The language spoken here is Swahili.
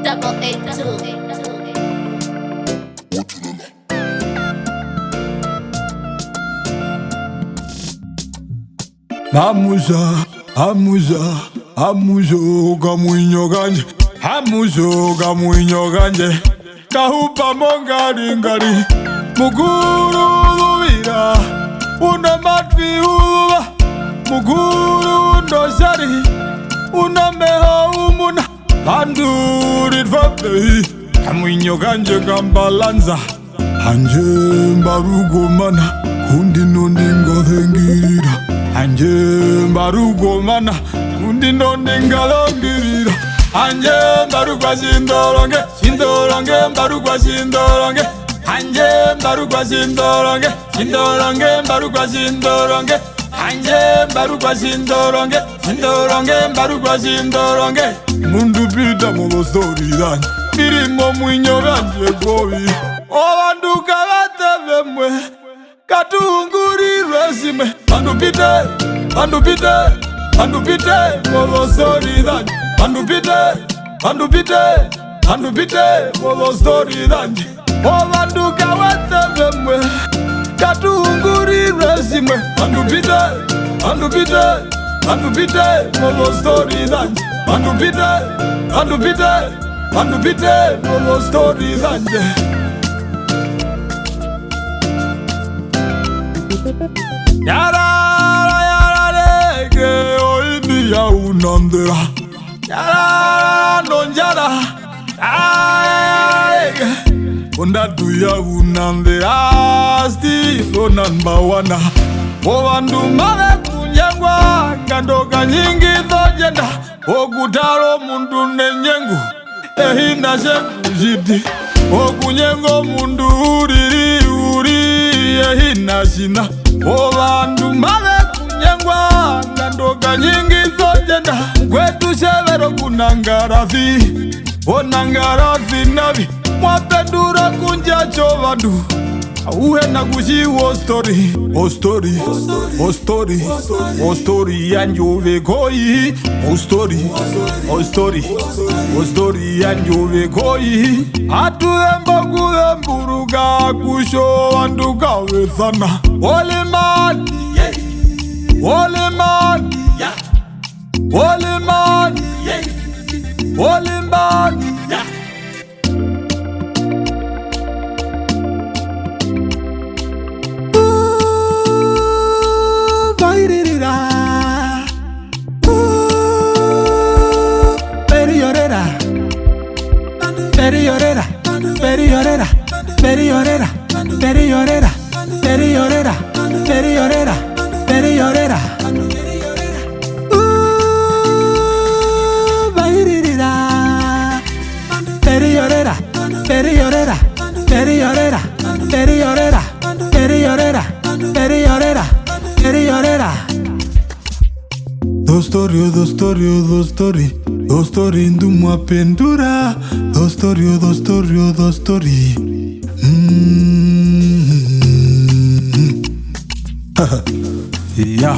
882. Amuzo gamuinyo ganje, amuzo gamuinyo ganje, kahupa mongaringari, muguru luvira, una matvi uva, muguru ndozari, una meha umuna, vandu ritvapehi, gamuinyo ganje gambalanza, anje mbarugo mana, kundi nondingo thengirira, anje mbarugo mana, kundi nondingalongirira, anje mbarugwa sindoronge, sindoronge mbarugwa sindoronge, anje mbarugwa sindoronge, sindoronge mbarugwa sindoronge, anje mbarugwa sindoronge, sindoronge mbarugwa sindoronge. Mundu pite mozo storie, birimo mwinyo ganje govi, vandu kavatevemwe, katunguri resime, vandu pite, vandu pite, vandu pite mozo storie, vandu pite, vandu pite, vandu pite mozo storie, vandu kavatevemwe, katunguri resime, vandu pite, vandu pite, vandu pite mozo storie, vandu pite, vandu pite, vandu pite mozo storie. Yara lege oini ya unandera, yara nonjara, ondatu ya unandera, stilo nanbawana, vandu mave kunyengwa, ngadoka nyingi thojenda, okutaro mundu nenyengu, ehina shengu jiti, okunyengo mundu uriri, ehina shina, vandu mave kunyengwa, ngadoka nyingi thojenda, kwetu severo kunangarafi, onangarafi navi, mwapendura kunjacho vandu, auhe na kushi o storie, o storie, o storie, o storie yanjove koi, o storie, o storie, o storie yanjove koi. Atu embogu emburuga kusho vandu kawethana, holy man, holy man, holy man, holy man. Periorera, periorera, periorera, periorera, periorera, periorera, periorera. Bairirira. Periorera, periorera, periorera, periorera, periorera, periorera, periorera. Do storie, do storie, do storie, do storie ndumwa pendura, do storie, do storie, do storie. Yeah.